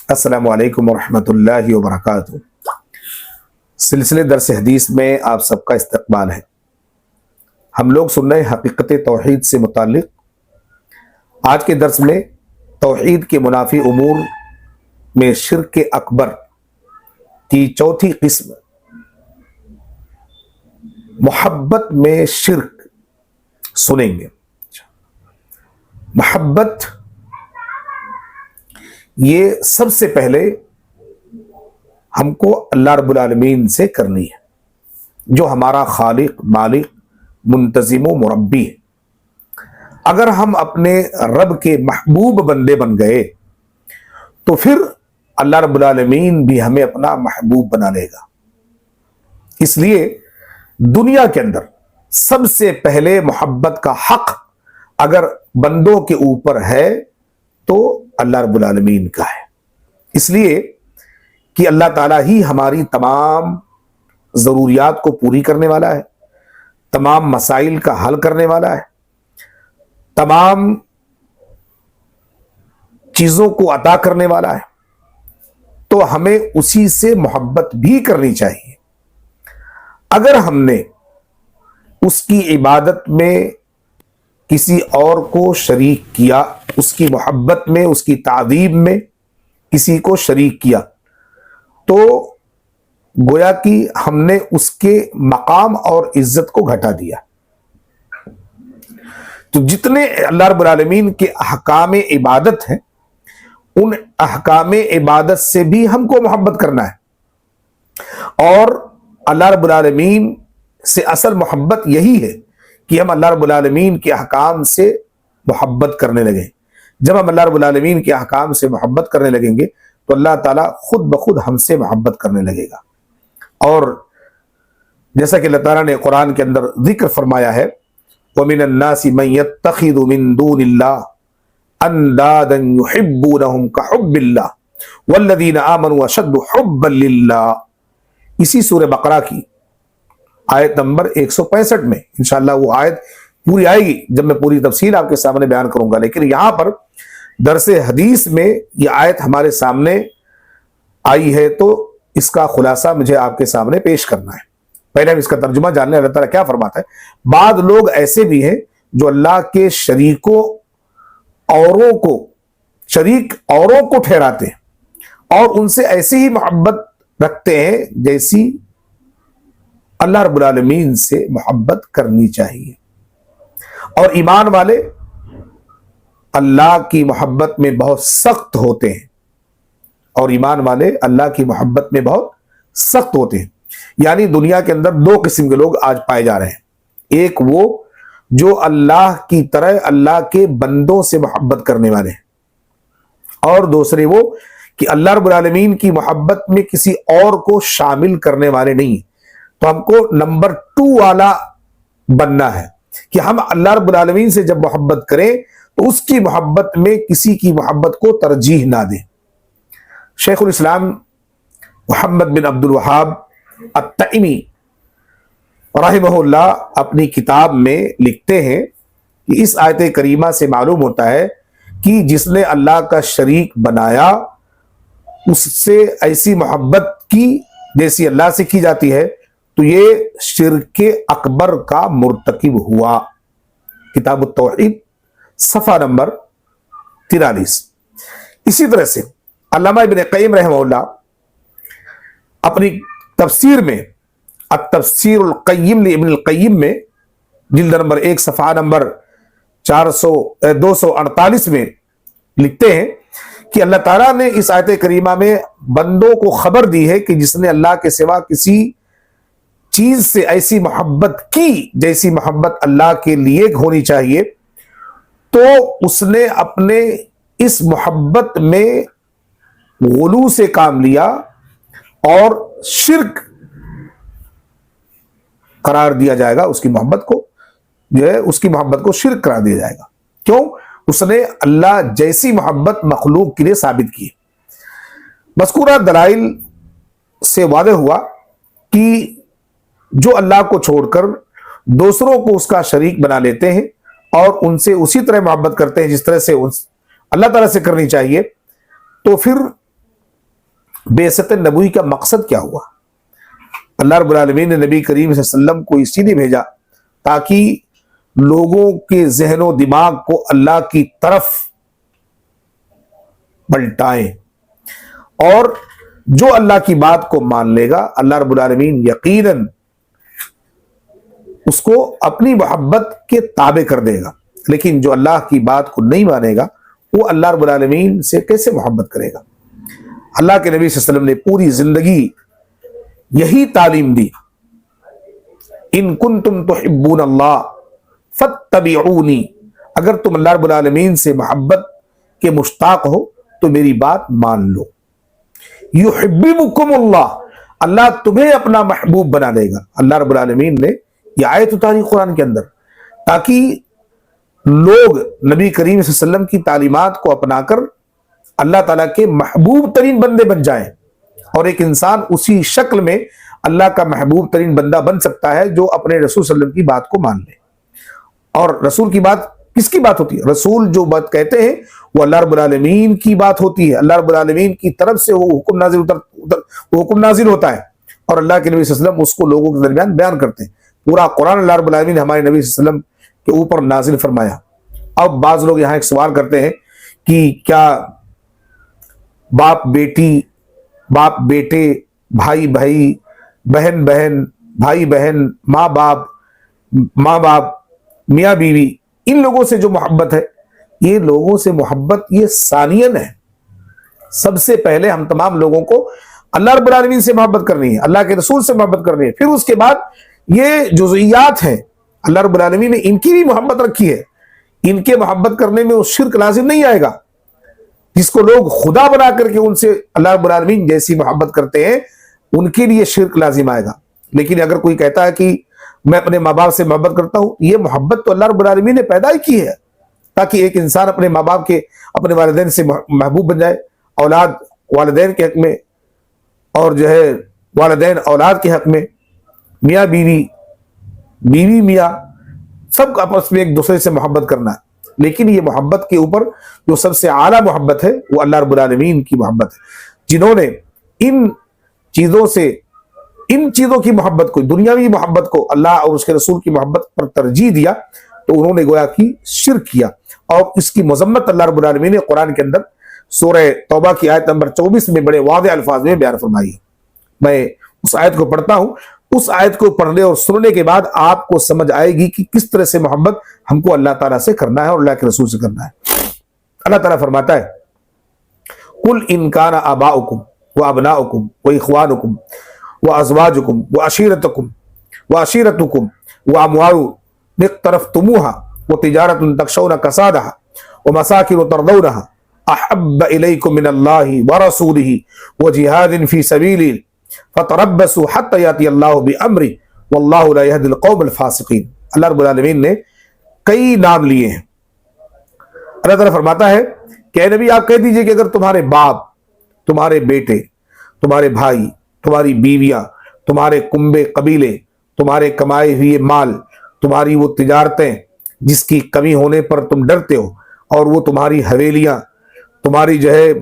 السلام علیکم ورحمۃ اللہ وبرکاتہ۔ سلسلے درس حدیث میں آپ سب کا استقبال ہے۔ ہم لوگ سن رہے ہیں حقیقت توحید سے متعلق۔ آج کے درس میں توحید کے منافی امور میں شرک اکبر کی چوتھی قسم، محبت میں شرک، سنیں گے۔ محبت یہ سب سے پہلے ہم کو اللہ رب العالمین سے کرنی ہے، جو ہمارا خالق، مالک، منتظم و مربی ہے۔ اگر ہم اپنے رب کے محبوب بندے بن گئے تو پھر اللہ رب العالمین بھی ہمیں اپنا محبوب بنا لے گا۔ اس لیے دنیا کے اندر سب سے پہلے محبت کا حق اگر بندوں کے اوپر ہے تو اللہ رب العالمین کا ہے، اس لیے کہ اللہ تعالیٰ ہی ہماری تمام ضروریات کو پوری کرنے والا ہے، تمام مسائل کا حل کرنے والا ہے، تمام چیزوں کو عطا کرنے والا ہے، تو ہمیں اسی سے محبت بھی کرنی چاہیے۔ اگر ہم نے اس کی عبادت میں کسی اور کو شریک کیا، اس کی محبت میں، اس کی تعظیم میں کسی کو شریک کیا، تو گویا کہ ہم نے اس کے مقام اور عزت کو گھٹا دیا۔ تو جتنے اللہ رب العالمین کے احکام عبادت ہیں، ان احکام عبادت سے بھی ہم کو محبت کرنا ہے، اور اللہ رب العالمین سے اصل محبت یہی ہے کہ ہم اللہ رب العالمین کے احکام سے محبت کرنے لگیں۔ جب ہم اللہ رب العالمین کے احکام سے محبت کرنے لگیں گے تو اللہ تعالیٰ خود بخود ہم سے محبت کرنے لگے گا۔ اور جیسا کہ اللہ تعالیٰ نے قرآن کے اندر ذکر فرمایا ہے، وَمِنَ النَّاسِ مَن يَتَّخِذُ مِن دُونِ اللَّهِ أَندَادًا يُحِبُّونَهُمْ كَحُبِّ اللَّهِ وَالَّذِينَ آمَنُوا أَشَدُّ حُبًّا لِلَّهِ۔ اسی سورہ بقرہ کی آیت نمبر 165 میں انشاءاللہ وہ آیت پوری آئے گی جب میں پوری تفصیل آپ کے سامنے بیان کروں گا، لیکن یہاں پر درس حدیث میں یہ آیت ہمارے سامنے آئی ہے تو اس کا خلاصہ مجھے آپ کے سامنے پیش کرنا ہے۔ پہلے ہم اس کا ترجمہ جان لیں، اللہ تعالیٰ کیا فرماتا ہے۔ بعض لوگ ایسے بھی ہیں جو اللہ کے شریک اوروں کو ٹھہراتے ہیں اور ان سے ایسی ہی محبت رکھتے ہیں جیسی اللہ رب العالمین سے محبت کرنی چاہیے۔ اور ایمان والے اللہ کی محبت میں بہت سخت ہوتے ہیں، اور ایمان والے اللہ کی محبت میں بہت سخت ہوتے ہیں۔ یعنی دنیا کے اندر دو قسم کے لوگ آج پائے جا رہے ہیں، ایک وہ جو اللہ کی طرح اللہ کے بندوں سے محبت کرنے والے ہیں، اور دوسرے وہ کہ اللہ رب العالمین کی محبت میں کسی اور کو شامل کرنے والے نہیں ہیں۔ تو ہم کو نمبر 2 والا بننا ہے کہ ہم اللہ رب العالمین سے جب محبت کریں تو اس کی محبت میں کسی کی محبت کو ترجیح نہ دیں۔ شیخ الاسلام محمد بن عبد الوہاب التیمی رحمہ اللہ اپنی کتاب میں لکھتے ہیں کہ اس آیت کریمہ سے معلوم ہوتا ہے کہ جس نے اللہ کا شریک بنایا اس سے ایسی محبت کی جیسی اللہ سے کی جاتی ہے تو یہ شرک اکبر کا مرتکب ہوا۔ کتاب التوحید صفحہ نمبر 43۔ اسی طرح سے علامہ ابن قیم رحمہ اللہ اپنی تفسیر میں التفسیر القیم لابن القیم میں جلد نمبر 1 صفحہ نمبر 248 میں لکھتے ہیں کہ اللہ تعالیٰ نے اس آیت کریمہ میں بندوں کو خبر دی ہے کہ جس نے اللہ کے سوا کسی چیز سے ایسی محبت کی جیسی محبت اللہ کے لیے ہونی چاہیے تو اس نے اپنے اس محبت میں غلو سے کام لیا اور شرک قرار دیا جائے گا۔ اس کی محبت کو جو ہے اس کی محبت کو شرک قرار دیا جائے گا۔ کیوں؟ اس نے اللہ جیسی محبت مخلوق کے لیے ثابت کی۔ مذکورہ دلائل سے واضح ہوا کہ جو اللہ کو چھوڑ کر دوسروں کو اس کا شریک بنا لیتے ہیں اور ان سے اسی طرح محبت کرتے ہیں جس طرح سے اللہ تعالیٰ سے کرنی چاہیے، تو پھر بعثت نبوی کا مقصد کیا ہوا؟ اللہ رب العالمین نے نبی کریم صلی اللہ علیہ وسلم کو اسی لیے بھیجا تاکہ لوگوں کے ذہن و دماغ کو اللہ کی طرف پلٹائیں، اور جو اللہ کی بات کو مان لے گا اللہ رب العالمین یقیناً اس کو اپنی محبت کے تابع کر دے گا، لیکن جو اللہ کی بات کو نہیں مانے گا وہ اللہ رب العالمین سے کیسے محبت کرے گا؟ اللہ کے نبی صلی اللہ علیہ وسلم نے پوری زندگی یہی تعلیم دی، ان کنتم تحبون اللہ فاتبعونی، اگر تم اللہ رب العالمین سے محبت کے مشتاق ہو تو میری بات مان لو، یحببکم اللہ، اللہ تمہیں اپنا محبوب بنا دے گا۔ اللہ رب العالمین نے یہ آیت اتاری قرآن کے اندر تاکہ لوگ نبی کریم صلی اللہ علیہ وسلم کی تعلیمات کو اپنا کر اللہ تعالیٰ کے محبوب ترین بندے بن جائیں، اور ایک انسان اسی شکل میں اللہ کا محبوب ترین بندہ بن سکتا ہے جو اپنے رسول صلی اللہ علیہ وسلم کی بات کو مان لے۔ اور رسول کی بات کس کی بات ہوتی ہے؟ رسول جو بات کہتے ہیں وہ اللہ رب العالمین کی بات ہوتی ہے، اللہ رب العالمین کی طرف سے وہ حکم نازل ہوتا ہے، اور اللہ کے نبی صلی اللہ علیہ وسلم اس کو لوگوں کے درمیان بیان کرتے ہیں۔ پورا قرآن اللہ رب العالمین نے ہمارے نبی صلی اللہ علیہ وسلم کے اوپر نازل فرمایا۔ اب بعض لوگ یہاں ایک سوال کرتے ہیں کہ کیا باپ بیٹی، باپ بیٹے، بھائی بھائی، بہن بہن، بھائی بہن، ماں باپ، میاں بیوی، ان لوگوں سے جو محبت ہے، یہ لوگوں سے محبت یہ ثانین ہے۔ سب سے پہلے ہم تمام لوگوں کو اللہ رب العالمین سے محبت کرنی ہے، اللہ کے رسول سے محبت کرنی ہے، پھر اس کے بعد یہ جزئیات ہیں اللہ رب العالمین نے ان کی بھی محبت رکھی ہے، ان کے محبت کرنے میں وہ شرک لازم نہیں آئے گا۔ جس کو لوگ خدا بنا کر کے ان سے اللہ رب العالمین جیسی محبت کرتے ہیں ان کے لیے شرک لازم آئے گا۔ لیکن اگر کوئی کہتا ہے کہ میں اپنے ماں باپ سے محبت کرتا ہوں، یہ محبت تو اللہ رب العالمین نے پیدا ہی کی ہے تاکہ ایک انسان اپنے ماں باپ کے، اپنے والدین سے محبوب بن جائے، اولاد والدین کے حق میں، اور جو ہے والدین اولاد کے حق میں، میاں بیوی، بیوی میاں، سب آپس میں ایک دوسرے سے محبت کرنا ہے۔ لیکن یہ محبت کے اوپر جو سب سے اعلیٰ محبت ہے وہ اللہ رب العالمین کی محبت ہے، جنہوں نے ان چیزوں کی محبت کو، دنیاوی محبت کو اللہ اور اس کے رسول کی محبت پر ترجیح دیا، تو انہوں نے گویا کہ شرک کیا، اور اس کی مذمت اللہ رب العالمین نے قرآن کے اندر سورہ توبہ کی آیت نمبر 24 میں بڑے واضح الفاظ میں بیان فرمائی ہے۔ میں اس آیت کو پڑھتا ہوں، اس آیت کو پڑھنے اور سننے کے بعد آپ کو سمجھ آئے گی کہ کس طرح سے محبت ہم کو اللہ تعالیٰ سے کرنا ہے اور اللہ کے رسول سے کرنا ہے۔ اللہ تعالیٰ فرماتا ہے قُلْ إِنْ كَانَ آبَاؤُكُمْ وَأَبْنَاؤُكُمْ وَإِخْوَانُكُمْ وَأَزْوَاجُكُمْ وَعَشِيرَتُكُمْ وَأَمْوَالٌ اقْتَرَفْتُمُوهَا وَتِجَارَةٌ تَخْشَوْنَ كَسَادَهَا وَمَسَاكِنُ تَرْضَوْنَهَا أَحَبَّ إِلَيْكُم مِّنَ اللَّهِ وَرَسُولِهِ وَجِهَادٍ فِي سَبِيلِهِ فَتَرَبَّصُوا حَتَّى يَأْتِيَ اللَّهُ بِأَمْرِهِ وَاللَّهُ لَا يَهْدِي الْقَوْمَ الْفَاسِقِينَ۔ اللہ رب العالمین نے کئی نام لیے ہیں۔ اللہ تعالیٰ فرماتا ہے کہ اے نبی آپ کہہ دیجئے کہ اگر تمہارے باپ، تمہارے بیٹے، تمہارے بھائی، تمہاری بیویاں، تمہارے کنبے قبیلے، تمہارے کمائے ہوئے مال، تمہاری وہ تجارتیں جس کی کمی ہونے پر تم ڈرتے ہو، اور وہ تمہاری حویلیاں، تمہاری جو ہے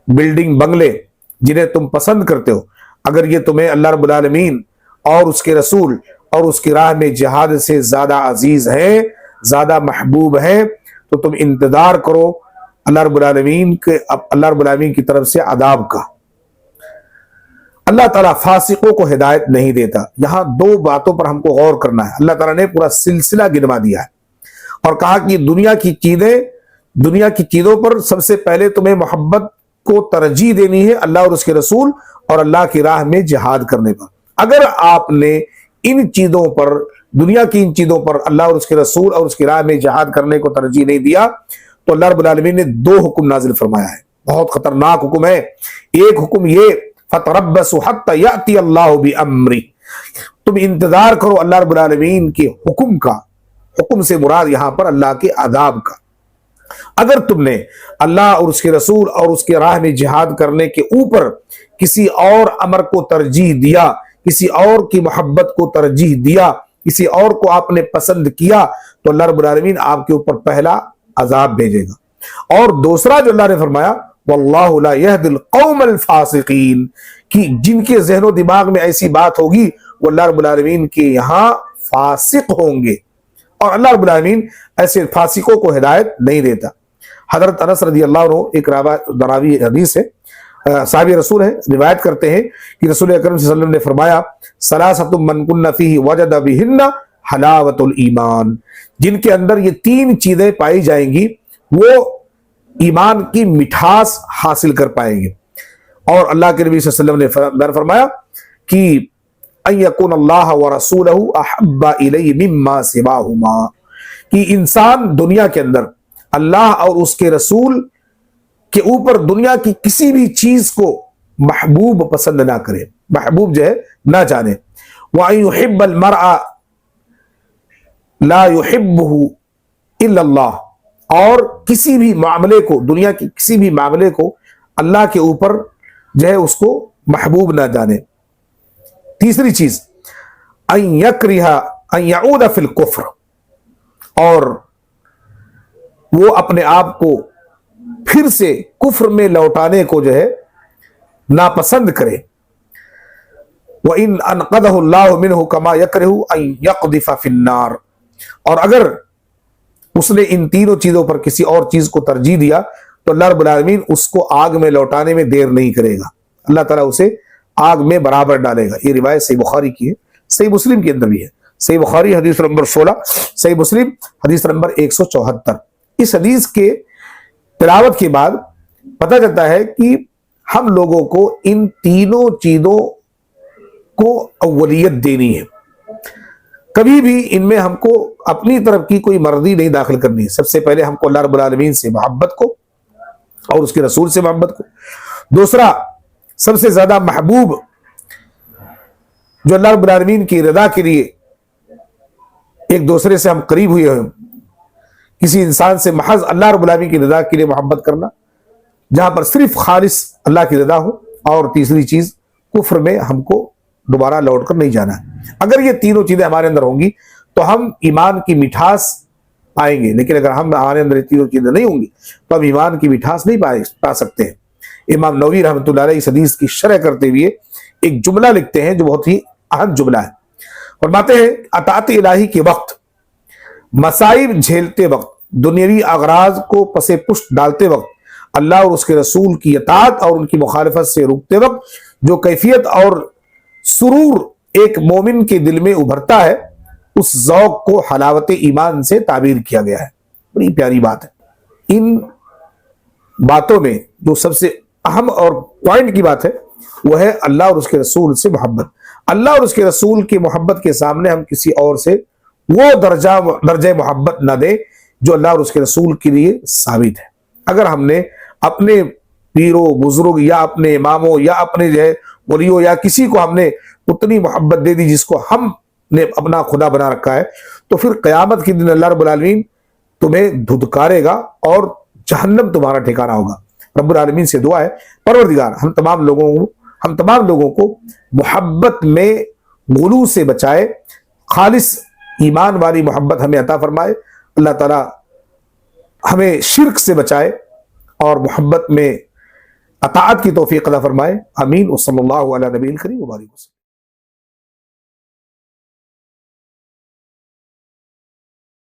بلڈنگ بنگلے جنہیں تم پسند کرتے ہو، اگر یہ تمہیں اللہ رب العالمین اور اس کے رسول اور اس کی راہ میں جہاد سے زیادہ عزیز ہیں، زیادہ محبوب ہیں، تو تم انتظار کرو اللہ رب العالمین کی طرف سے عذاب کا۔ اللہ تعالیٰ فاسقوں کو ہدایت نہیں دیتا۔ یہاں دو باتوں پر ہم کو غور کرنا ہے۔ اللہ تعالیٰ نے پورا سلسلہ گنوا دیا ہے اور کہا کہ دنیا کی چیزوں پر سب سے پہلے تمہیں محبت کو ترجیح دینی ہے اللہ اور اس کے رسول اور اللہ کی راہ میں جہاد کرنے پر۔ اگر آپ نے ان چیزوں پر، دنیا کی ان چیزوں پر اللہ اور اس کے رسول اور اس کی راہ میں جہاد کرنے کو ترجیح نہیں دیا، تو اللہ رب العالمین نے دو حکم نازل فرمایا ہے، بہت خطرناک حکم ہے۔ ایک حکم یہ فَتَرَبَّصُوا حَتَّى يَأْتِيَ اللَّهُ بِأَمْرِهِ، تم انتظار کرو اللہ رب العالمین کے حکم کا۔ حکم سے مراد یہاں پر اللہ کے عذاب کا۔ اگر تم نے اللہ اور اس کے رسول اور اس کے راہ میں جہاد کرنے کے اوپر کسی اور امر کو ترجیح دیا، کسی اور کی محبت کو ترجیح دیا، کسی اور کو آپ نے پسند کیا تو اللہ رب العالمین آپ کے اوپر پہلا عذاب بھیجے گا۔ اور دوسرا جو اللہ نے فرمایا واللہ لا يهدي القوم الفاسقین، کہ جن کے ذہن و دماغ میں ایسی بات ہوگی وہ اللہ رب العالمین کے یہاں فاسق ہوں گے، اور اللہ رب العالمین ایسے فاسقوں کو ہدایت نہیں دیتا۔ حضرت انس رضی اللہ عنہ ایک راوی حدیث ہے، صحابی رسول ہے، روایت کرتے ہیں کہ رسول اکرم صلی اللہ علیہ وسلم نے فرمایا ثلاثۃ من کن فیہ وجد بہن حلاوۃ الایمان، جن کے اندر یہ تین چیزیں پائی جائیں گی وہ ایمان کی مٹھاس حاصل کر پائیں گے۔ اور اللہ کے نبی صلی اللہ علیہ وسلم نے فرمایا کہ ان یکون اللہ ورسولہ احب الیہ مما سواہما، کہ انسان دنیا کے اندر اللہ اور اس کے رسول کے اوپر دنیا کی کسی بھی چیز کو محبوب پسند نہ کرے، محبوب جو ہے نہ جانے۔ وَأَن يُحِبَّ الْمَرْءَ لَا يُحِبُّهُ إِلَّا اللَّهُ، اور کسی بھی معاملے کو، دنیا کی کسی بھی معاملے کو اللہ کے اوپر جو ہے اس کو محبوب نہ جانے۔ تیسری چیز ان یکرہ ان یعود فی الکفر، اور وہ اپنے آپ کو پھر سے کفر میں لوٹانے کو جو ہے ناپسند کرے۔ وَإِنْ أَنْقَذَهُ اللَّهُ مِنْهُ كَمَا يَكْرِهُ أَنْ يَقْذِفَ فِي النَّارِ، اور اگر اس نے ان تینوں چیزوں پر کسی اور چیز کو ترجیح دیا تو اللہ رب العالمین اس کو آگ میں لوٹانے میں دیر نہیں کرے گا، اللہ تعالیٰ اسے آگ میں برابر ڈالے گا۔ یہ روایت صحیح بخاری کی ہے، صحیح مسلم کے اندر بھی ہے، صحیح بخاری حدیث نمبر 16، صحیح مسلم حدیث نمبر 174۔ اس حدیث کے تلاوت کے بعد پتہ چلتا ہے کہ ہم لوگوں کو ان تینوں چیزوں کو اولیت دینی ہے، کبھی بھی ان میں ہم کو اپنی طرف کی کوئی مرضی نہیں داخل کرنی ہے۔ سب سے پہلے ہم کو اللہ رب العالمین سے محبت کو اور اس کے رسول سے محبت کو، دوسرا سب سے زیادہ محبوب جو اللہ رب العالمین کی رضا کے لیے ایک دوسرے سے ہم قریب ہوئے ہیں، کسی انسان سے محض اللہ رب العالمین کی رضا کے لیے محبت کرنا جہاں پر صرف خالص اللہ کی رضا ہو، اور تیسری چیز کفر میں ہم کو دوبارہ لوٹ کر نہیں جانا ہے۔ اگر یہ تینوں چیزیں ہمارے اندر ہوں گی تو ہم ایمان کی مٹھاس پائیں گے، لیکن اگر ہمارے اندر یہ تینوں چیزیں نہیں ہوں گی تو ہم ایمان کی مٹھاس نہیں پا سکتے ہیں۔ امام نووی رحمۃ اللہ علیہ اس حدیث کی شرح کرتے ہوئے ایک جملہ لکھتے ہیں جو بہت ہی اہم جملہ ہے، فرماتے ہیں اطاعت الہی کے وقت، مصائب جھیلتے وقت، دنیاوی اغراض کو پس پشت ڈالتے وقت، اللہ اور اس کے رسول کی اطاعت اور ان کی مخالفت سے روکتے وقت جو کیفیت اور سرور ایک مومن کے دل میں ابھرتا ہے اس ذوق کو حلاوت ایمان سے تعبیر کیا گیا ہے۔ بڑی پیاری بات ہے۔ ان باتوں میں جو سب سے اہم اور پوائنٹ کی بات ہے وہ ہے اللہ اور اس کے رسول سے محبت۔ اللہ اور اس کے رسول کی محبت کے سامنے ہم کسی اور سے وہ درجہ محبت نہ دیں جو اللہ اور اس کے رسول کے لیے ثابت ہے۔ اگر ہم نے اپنے پیروں بزرگ یا اپنے اماموں یا اپنے جو ہے ولیوں یا کسی کو ہم نے اتنی محبت دے دی جس کو ہم نے اپنا خدا بنا رکھا ہے تو پھر قیامت کے دن اللہ رب العالمین تمہیں دھتکارے گا اور جہنم تمہارا ٹھکانہ ہوگا۔ رب العالمین سے دعا ہے پروردگار ہم تمام لوگوں کو محبت میں غلو سے بچائے، خالص ایمان والی محبت ہمیں عطا فرمائے۔ اللہ تعالی ہمیں شرک سے بچائے اور محبت میں اطاعت کی توفیق عطا فرمائے۔ آمین۔ وصلی اللہ علی نبی الکریم وبارک وسلم۔